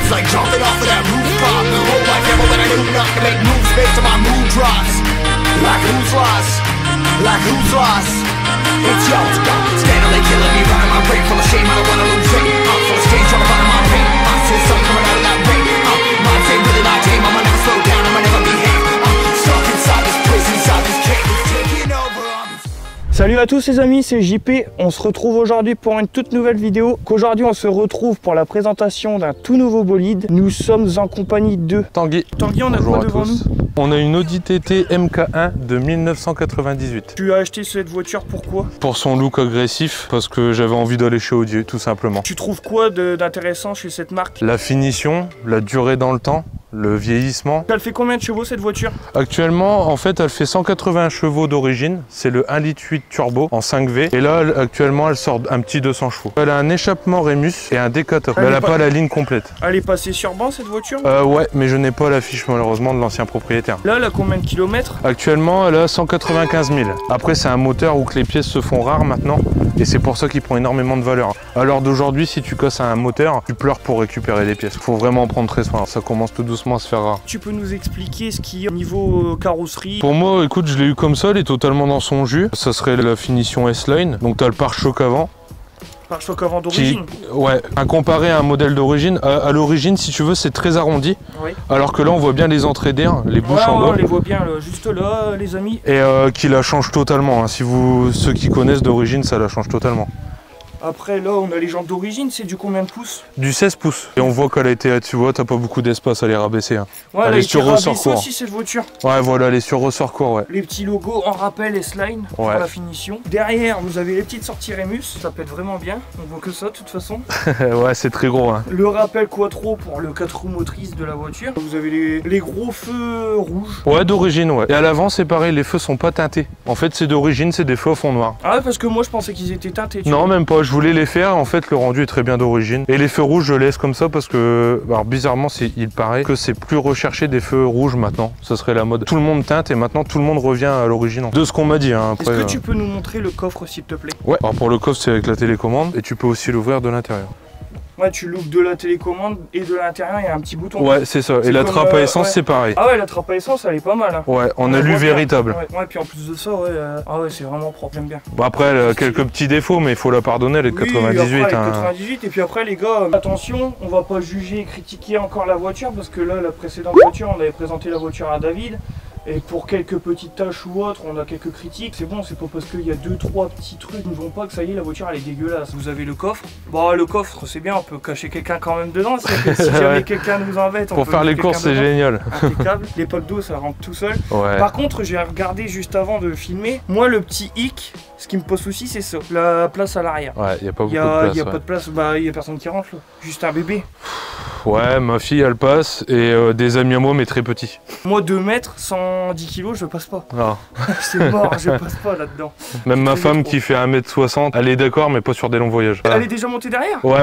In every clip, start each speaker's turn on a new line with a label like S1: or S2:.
S1: It's like jumping off of that rooftop. The whole life ever that I knew not to make moves based on my mood drops. Like who's lost? Like who's lost? It's yo, steadily killing me, running my brain full of shame. I don't wanna lose it. I'm full of stage, trying to find my pain. I'm still something coming out of that rain. My fame really my game. I'ma never slow down. I'ma never behave. I'm stuck inside this prison, inside this cage. It's taking over.
S2: Salut à tous les amis, c'est JP. On se retrouve aujourd'hui pour une toute nouvelle vidéo. Qu'aujourd'hui on se retrouve pour la présentation d'un tout nouveau bolide. Nous sommes en compagnie de
S3: Tanguy.
S2: Tanguy, on a quoi devant nous?
S3: On a une Audi TT MK1 de 1998.
S2: Tu as acheté cette voiture pourquoi?
S3: Pour son look agressif, parce que j'avais envie d'aller chez Audi, tout simplement.
S2: Tu trouves quoi d'intéressant chez cette marque?
S3: La finition, la durée dans le temps, le vieillissement.
S2: Elle fait combien de chevaux cette voiture?
S3: Actuellement, en fait, elle fait 180 chevaux d'origine. C'est le 1,8 litre turbo en 5V. Et là, actuellement, elle sort un petit 200 chevaux. Elle a un échappement Remus et un décator. Elle n'a pas la ligne complète.
S2: Elle est passée sur banc cette voiture?
S3: Ouais, mais je n'ai pas la fiche malheureusement de l'ancien propriétaire.
S2: Là, elle a combien de kilomètres?
S3: Actuellement, elle a 195 000. Après, c'est un moteur où que les pièces se font rares maintenant. Et c'est pour ça qu'il prend énormément de valeur. À l'heure d'aujourd'hui, si tu casses un moteur, tu pleures pour récupérer les pièces. Faut vraiment en prendre très soin. Ça commence tout doucement à se faire rare.
S2: Tu peux nous expliquer ce qu'il y a au niveau carrosserie?
S3: Pour moi, écoute, je l'ai eu comme ça, elle est totalement dans son jus. Ça serait la finition S-Line. Donc tu as le pare-choc avant.
S2: Pare-choc avant d'origine?
S3: Ouais, à comparer à un modèle d'origine, à l'origine, si tu veux, c'est très arrondi. Oui. Alors que là, on voit bien les entrées d'air, les bouches en bas.
S2: On les voit bien, là, juste là, les amis.
S3: Et qui la change totalement. Hein. Si ceux qui connaissent d'origine, ça la change totalement.
S2: Après, là, on a les jantes d'origine, c'est du combien de pouces? Du
S3: 16 pouces. Et on voit qu'elle a été, tu vois, t'as pas beaucoup d'espace à les rabaisser. Hein.
S2: Ouais, elle est sur ressort court aussi, cette voiture.
S3: Ouais, voilà, elle est sur ressort court, ouais.
S2: Les petits logos en rappel S-Line pour la finition. Derrière, vous avez les petites sorties Remus, ça pète vraiment bien. On voit que ça, de toute façon.
S3: Ouais, c'est très gros. Hein.
S2: Le rappel quattro pour le 4 roues motrices de la voiture. Vous avez les gros feux rouges.
S3: Ouais, d'origine, ouais. Et à l'avant, c'est pareil, les feux sont pas teintés. En fait, c'est d'origine, c'est des feux au fond noir.
S2: Ah ouais, parce que moi, je pensais qu'ils étaient teintés.
S3: Non, même pas, je voulais les faire. En fait, le rendu est très bien d'origine. Et les feux rouges, je laisse comme ça parce que, alors bizarrement, il paraît que c'est plus recherché des feux rouges maintenant. Ça serait la mode. Tout le monde teinte et maintenant tout le monde revient à l'origine. De ce qu'on m'a dit. Hein,
S2: est-ce que tu peux nous montrer le coffre, s'il te plaît?
S3: Ouais. Alors pour le coffre, c'est avec la télécommande et tu peux aussi l'ouvrir de l'intérieur.
S2: Ouais, tu l'ouvres de la télécommande et de l'intérieur, il y a un petit bouton.
S3: Ouais, c'est ça. Et la trappe à essence, c'est pareil.
S2: Ah ouais, la trappe à essence, elle est pas mal. Hein.
S3: Ouais, en alu véritable.
S2: Ouais, puis en plus de ça, ah ouais, c'est vraiment propre, j'aime bien.
S3: Bon, après, elle a quelques petits défauts, mais il faut la pardonner, elle est de 98.
S2: Après, 98, et puis après, les gars, attention, on va pas juger et critiquer encore la voiture, parce que là, la précédente voiture, on avait présenté la voiture à David. Et pour quelques petites tâches ou autres, on a quelques critiques. C'est bon, c'est pas parce qu'il y a 2-3 petits trucs qui ne vont pas que ça y est, la voiture elle est dégueulasse. Vous avez le coffre. Bon, le coffre, c'est bien, on peut cacher quelqu'un quand même dedans. Si jamais quelqu'un nous embête,
S3: pour faire les courses, c'est génial.
S2: Impeccable. Les packs d'eau, ça rentre tout seul.
S3: Ouais.
S2: Par contre, j'ai regardé juste avant de filmer. Moi, le petit hic, ce qui me pose souci, c'est ça. La place à l'arrière.
S3: Ouais, il n'y a pas beaucoup de place.
S2: Il n'y a pas de place, bah, il n'y a personne qui rentre là. Juste un bébé.
S3: Ouais, ma fille elle passe et des amis à moi mais très petits.
S2: Moi 2 mètres, 110 kg, je passe pas.
S3: Non.
S2: C'est mort, je passe pas là-dedans.
S3: Même ma femme qui fait 1m60, elle est d'accord mais pas sur des longs voyages.
S2: Elle est déjà montée derrière?
S3: Ouais,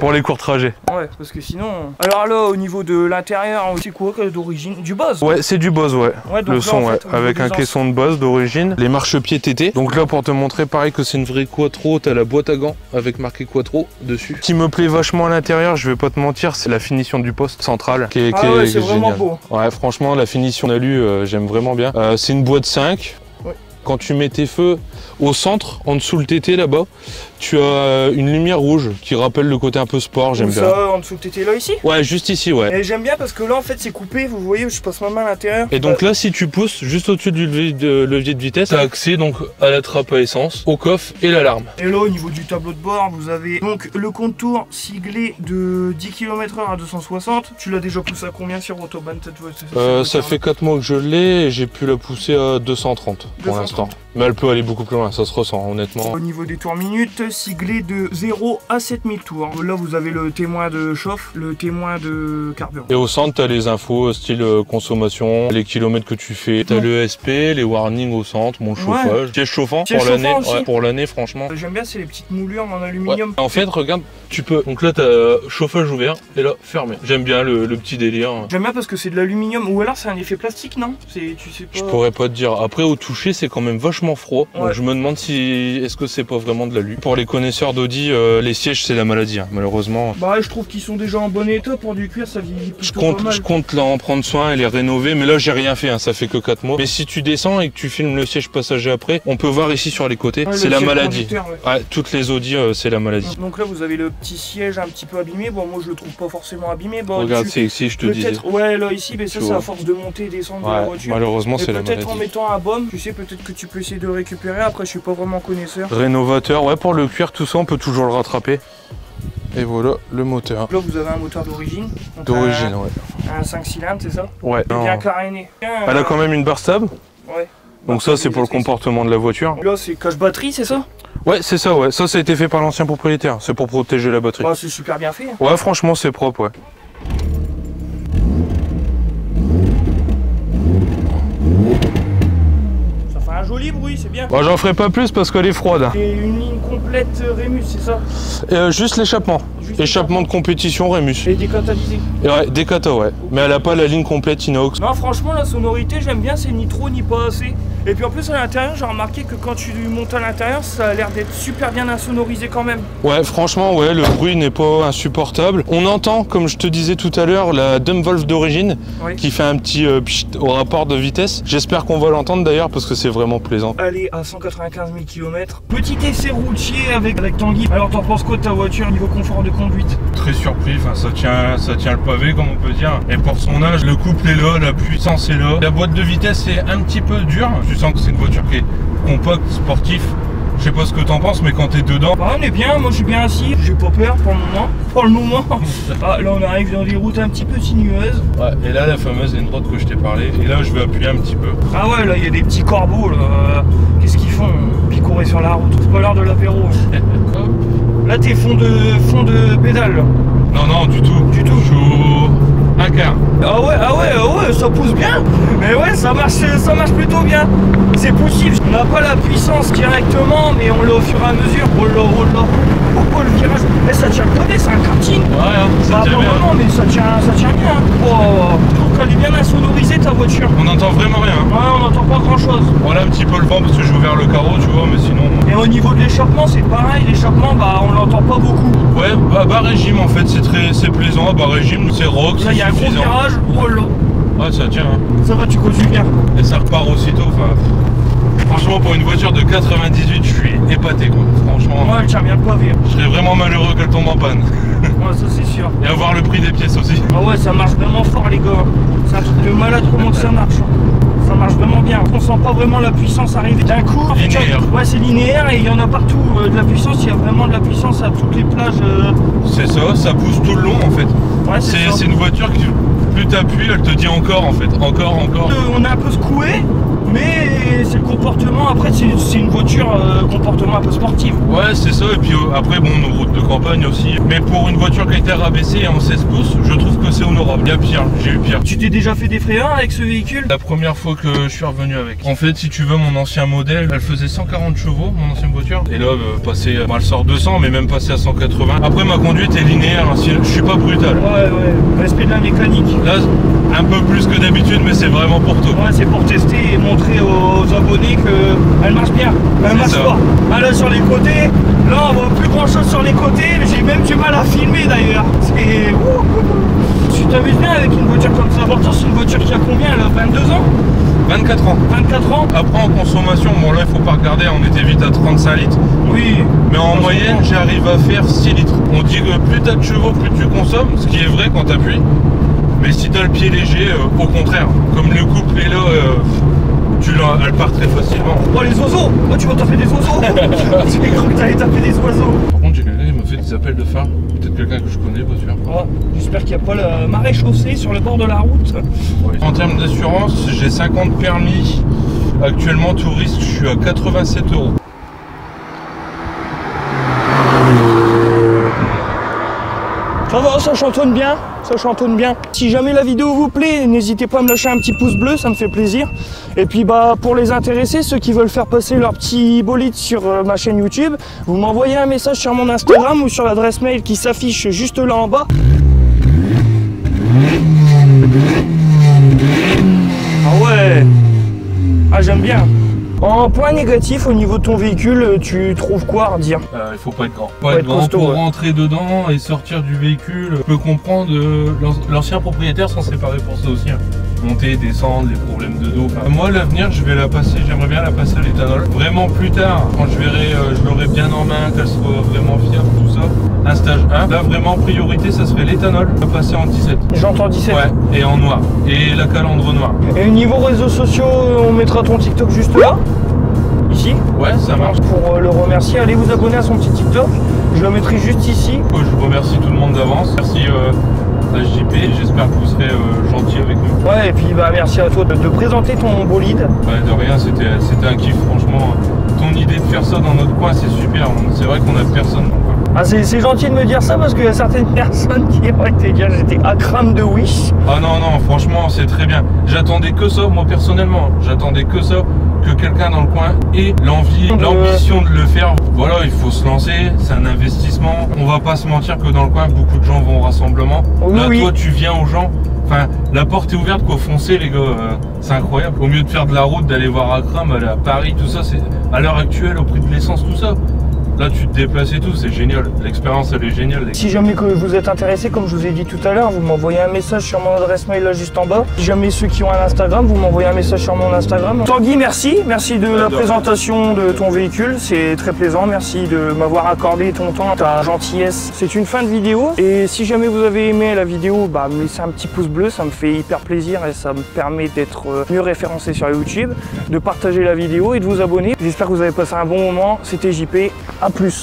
S3: pour les courts trajets.
S2: Ouais, parce que sinon... Alors là, au niveau de l'intérieur, c'est quoi d'origine? Du Bose?
S3: Ouais, c'est du Bose, ouais.
S2: Donc
S3: le
S2: là,
S3: son,
S2: en fait,
S3: avec un caisson de Bose d'origine. Les marchepieds TT. Donc là, pour te montrer pareil que c'est une vraie quattro, t'as la boîte à gants avec marqué quattro dessus. Ce qui me plaît vachement à l'intérieur, je vais pas te mentir, c'est la finition du poste central qui est
S2: c'est vraiment beau.
S3: Ouais, franchement, la finition alu, j'aime vraiment bien. C'est une boîte 5. Ouais. Quand tu mets tes feux au centre, en dessous le TT là-bas, tu as une lumière rouge qui rappelle le côté un peu sport, j'aime bien.
S2: Ça, en dessous le TT là, ici?
S3: Ouais, juste ici, ouais.
S2: Et j'aime bien parce que là, en fait, c'est coupé, vous voyez, je passe ma main à l'intérieur.
S3: Et donc là, si tu pousses juste au-dessus du levier de vitesse, tu as accès donc à la trappe à essence, au coffre et l'alarme.
S2: Et là, au niveau du tableau de bord, vous avez donc le contour siglé de 10 km/h à 260. Tu l'as déjà poussé à combien sur Autobahn cette voiture?
S3: Ça fait 4 mois que je l'ai et j'ai pu la pousser à 230 pour l'instant. Mais elle peut aller beaucoup plus loin, ça se ressent honnêtement.
S2: Au niveau des tours minutes, siglé de 0 à 7000 tours. Là, vous avez le témoin de chauffe, le témoin de carburant.
S3: Et au centre, tu as les infos style consommation, les kilomètres que tu fais. Tu as le SP, les warnings au centre, mon chauffage. Piège chauffant pour l'année. Ouais, pour l'année, franchement.
S2: J'aime bien, c'est les petites moulures en aluminium.
S3: Ouais. En fait, regarde, tu peux. Donc là, t'as chauffage ouvert et là, fermé. J'aime bien le petit délire.
S2: J'aime bien parce que c'est de l'aluminium ou alors c'est un effet plastique, non? Tu sais pas.
S3: Je pourrais pas te dire. Après, au toucher, c'est quand même vachement froid.
S2: Ouais.
S3: Donc je me demande si est-ce que c'est pas vraiment de l'alu. Pour les connaisseurs d'Audi, les sièges, c'est la maladie, hein, malheureusement.
S2: Bah ouais, je trouve qu'ils sont déjà en bon état pour du cuir, ça vieillit plutôt pas mal.
S3: Je compte là en prendre soin et les rénover, mais là j'ai rien fait, hein, ça fait que 4 mois. Mais si tu descends et que tu filmes le siège passager après, on peut voir ici sur les côtés,
S2: Ouais,
S3: c'est la maladie.
S2: Ouais.
S3: Ouais, toutes les Audi, c'est la maladie.
S2: Donc là vous avez le petit siège un petit peu abîmé, bon moi je le trouve pas forcément abîmé. Bon,
S3: regarde, c'est ici, je te disais.
S2: Ouais, là ici, mais ça
S3: Tu
S2: c'est à
S3: vois.
S2: force de monter et descendre de
S3: Ouais,
S2: la voiture.
S3: malheureusement c'est la maladie.
S2: Peut-être en mettant un baume, tu sais, peut-être que tu peux essayer de récupérer, après je suis pas vraiment connaisseur.
S3: Rénovateur, ouais, pour le cuir, tout ça, on peut toujours le rattraper. Et voilà le moteur.
S2: Là vous avez un moteur d'origine.
S3: D'origine, ouais.
S2: Un 5 cylindres, c'est ça?
S3: Ouais.
S2: Et bien caréné.
S3: Elle a quand même une barre stable.
S2: Ouais.
S3: Donc ça c'est pour le comportement de la voiture.
S2: Là c'est cache batterie, c'est ça?
S3: Ouais, c'est ça, ouais. Ça a été fait par l'ancien propriétaire. C'est pour protéger la batterie.
S2: Bah c'est super bien fait. Hein.
S3: Ouais, franchement c'est propre, ouais.
S2: Ça fait un joli bruit, c'est bien.
S3: Bon, j'en ferai pas plus parce qu'elle est froide.
S2: Et une ligne complète Rémus, c'est ça?
S3: Juste l'échappement.
S2: Juste
S3: Échappement de compétition Rémus.
S2: Et décatalysé.
S3: Et ouais, Decata, ouais. Mais elle a pas la ligne complète inox.
S2: Non, franchement, la sonorité, j'aime bien, c'est ni trop ni pas assez. Et puis en plus, à l'intérieur, j'ai remarqué que quand tu montes à l'intérieur, ça a l'air d'être super bien insonorisé quand même.
S3: Ouais, franchement, ouais, le bruit n'est pas insupportable. On entend, comme je te disais tout à l'heure, la dump valve d'origine
S2: Oui.
S3: qui fait un petit pchit au rapport de vitesse. J'espère qu'on va l'entendre d'ailleurs parce que c'est vraiment plaisant.
S2: Allez, à 195 000 km. Petit essai routier avec Tanguy. Alors, t'en penses quoi de ta voiture niveau confort de conduite?
S3: Très surpris, enfin, ça tient le pavé comme on peut dire. Et pour son âge, le couple est là, la puissance est là. La boîte de vitesse est un petit peu dure. Tu sens que c'est une voiture qui est compacte, sportif. Je sais pas ce que t'en penses, mais quand t'es dedans...
S2: Bah, on est bien, moi je suis bien assis. J'ai pas peur pour le moment. Pour le moment. Ah, là on arrive dans des routes un petit peu sinueuses.
S3: Ouais, et là, la fameuse ligne droite que je t'ai parlé. Et là, je vais appuyer un petit peu.
S2: Ah ouais, là il y a des petits corbeaux là. Qu'est-ce qu'ils font? Picorer sur la route. C'est pas l'heure de l'apéro.
S3: Hop.
S2: Là t'es fond de pédale là.
S3: Non, non, du tout.
S2: Du tout.
S3: Je suis au 1 quart.
S2: Ah ouais, ça pousse bien. Mais ouais, ça marche plutôt bien. C'est possible. On n'a pas la puissance directement, mais on l'a au fur et à mesure. Oh là. Pourquoi le virage? Mais ça tient pas, c'est un karting.
S3: Ouais, hein, ça
S2: Bah,
S3: tient bien.
S2: non, mais ça tient bien. Oh, je trouve qu'elle est bien insonorisée ta voiture.
S3: On n'entend vraiment rien.
S2: Ouais, on n'entend pas grand chose.
S3: Voilà un petit peu le vent parce que j'ai ouvert le carreau, tu vois, mais sinon...
S2: Et au niveau de l'échappement, c'est pareil. L'échappement, bah, on l'entend pas beaucoup.
S3: Ouais, bas régime en fait, c'est plaisant. Bas régime, c'est rock,
S2: Là, il y a un gros
S3: suffisant.
S2: virage. Oh là.
S3: Ouais, ça tient. Hein.
S2: Ça va, tu conduis bien.
S3: Et ça repart aussitôt. Enfin, franchement, pour une voiture de 98, je suis épaté, quoi. Franchement,
S2: Ouais, elle tient bien le pavé.
S3: je serais vraiment malheureux qu'elle tombe en panne.
S2: Ouais, ça c'est sûr.
S3: Et avoir le prix des pièces aussi.
S2: Ah ouais, ça marche vraiment fort les gars. C'est un truc de malade comment que ça marche. Ça marche vraiment bien. On sent pas vraiment la puissance arriver d'un coup. En fait,
S3: Linéaire.
S2: ouais, c'est linéaire et il y en a partout de la puissance. Il y a vraiment de la puissance à toutes les plages.
S3: C'est ça pousse tout le long en fait.
S2: Ouais, c'est ça.
S3: C'est une voiture qui, plus t'appuies, elle te dit encore en fait. Encore.
S2: On est un peu secoué, mais c'est le comportement. Après, c'est une voiture comportement un peu sportif.
S3: Ouais, c'est ça. Et puis après, bon, nos routes de campagne aussi. Mais pour une voiture qui a été rabaissée en 16 pouces, je trouve que c'est honorable. Il y a pire, j'ai eu pire.
S2: Tu t'es déjà fait des frayeurs avec ce véhicule?
S3: La première fois que je suis revenu avec. En fait, si tu veux, mon ancien modèle, elle faisait 140 chevaux, mon ancienne voiture. Et là, elle sort 200, mais même passé à 180. Après, ma conduite est linéaire, hein, je suis pas brutal.
S2: Ouais, respect de la mécanique.
S3: Là, un peu plus que d'habitude, mais c'est vraiment pour tout.
S2: Ouais, c'est pour tester et montrer aux abonnés qu'elle marche bien. Elle marche
S3: ça.
S2: pas. Ah, là, sur les côtés, là, on voit plus grand chose sur les côtés. J'ai même du mal à filmer d'ailleurs. C'est. Tu t'amuses bien avec une voiture comme ça. Pourtant, c'est une voiture qui a combien? Elle a 22 ans?
S3: 24 ans.
S2: 24 ans?
S3: Après, en consommation, bon là, il faut pas regarder, on était vite à 35 litres.
S2: Oui.
S3: Mais en moyenne, j'arrive à faire 6 litres. On dit que plus t'as de chevaux, plus tu consommes, ce qui est vrai quand t'appuies. Mais si t'as le pied léger, au contraire, comme le couple est là, elle part très facilement.
S2: Oh, les oiseaux! Oh, tu vas taper des oiseaux! J'ai cru que t'allais taper des oiseaux.
S3: Par contre, j'ai quelqu'un qui m'a fait des appels de phare. Peut-être quelqu'un que je connais, pas sûr.
S2: Oh, j'espère qu'il n'y a pas la marée chaussée sur le bord de la route.
S3: En termes d'assurance, j'ai 50 permis. Actuellement, tout risque, je suis à 87 €.
S2: Ça va, ça chantonne bien, ça chantonne bien. Si jamais la vidéo vous plaît, n'hésitez pas à me lâcher un petit pouce bleu, ça me fait plaisir. Et puis bah pour les intéressés, ceux qui veulent faire passer leur petit bolide sur ma chaîne YouTube, vous m'envoyez un message sur mon Instagram ou sur l'adresse mail qui s'affiche juste là en bas. Ah ouais. Ah j'aime bien. En point négatif, au niveau de ton véhicule, tu trouves quoi à redire?
S3: Il faut pas être grand. Pas être grand costaud, pour rentrer dedans et sortir du véhicule. Je peux comprendre, l'ancien propriétaire s'en séparait pour ça aussi. Hein. Monter, descendre, les problèmes de dos. Enfin, moi, l'avenir, je vais la passer, j'aimerais bien la passer à l'éthanol. Vraiment plus tard, quand je verrai, je l'aurai bien en main, qu'elle soit vraiment fiable, tout ça. Un stage 1. Là, vraiment, priorité, ça serait l'éthanol. On va passer en 17.
S2: J'entends 17.
S3: Ouais, et en noir. Et la calandre noire.
S2: Et au niveau réseaux sociaux, on mettra ton TikTok juste là. Ici.
S3: Ouais, ça marche.
S2: Pour le remercier, allez vous abonner à son petit TikTok. Je le mettrai juste ici.
S3: Je remercie tout le monde d'avance. Merci à JP. J'espère que vous serez gentil avec nous.
S2: Ouais, et puis bah merci à toi de présenter ton bolide.
S3: Ouais, de rien, c'était un kiff. Franchement, ton idée de faire ça dans notre coin, c'est super. C'est vrai qu'on a personne dans le coin.
S2: Ah, c'est gentil de me dire ça parce qu'il y a certaines personnes qui auraient été dire j'étais à crâne de Wish.
S3: Ah non, non, franchement, c'est très bien. J'attendais que ça, moi personnellement. J'attendais que ça. Que quelqu'un dans le coin ait l'envie, l'ambition de le faire. Voilà, il faut se lancer, c'est un investissement. On va pas se mentir que dans le coin, beaucoup de gens vont au rassemblement.
S2: Oui,
S3: là,
S2: oui.
S3: toi, tu viens aux gens. Enfin, la porte est ouverte, quoi. Foncez, les gars. C'est incroyable. Au mieux de faire de la route, d'aller voir Akram, aller à Paris, tout ça, c'est à l'heure actuelle, au prix de l'essence, tout ça. Là, tu te déplaces et tout, c'est génial. L'expérience, elle est géniale.
S2: Si jamais que vous êtes intéressé, comme je vous ai dit tout à l'heure, vous m'envoyez un message sur mon adresse mail là juste en bas. Si jamais ceux qui ont un Instagram, vous m'envoyez un message sur mon Instagram. Tanguy, merci. Merci de la présentation de ton véhicule. C'est très plaisant. Merci de m'avoir accordé ton temps, ta gentillesse. C'est une fin de vidéo. Et si jamais vous avez aimé la vidéo, bah, me laissez un petit pouce bleu. Ça me fait hyper plaisir et ça me permet d'être mieux référencé sur YouTube, de partager la vidéo et de vous abonner. J'espère que vous avez passé un bon moment. C'était JP. À plus.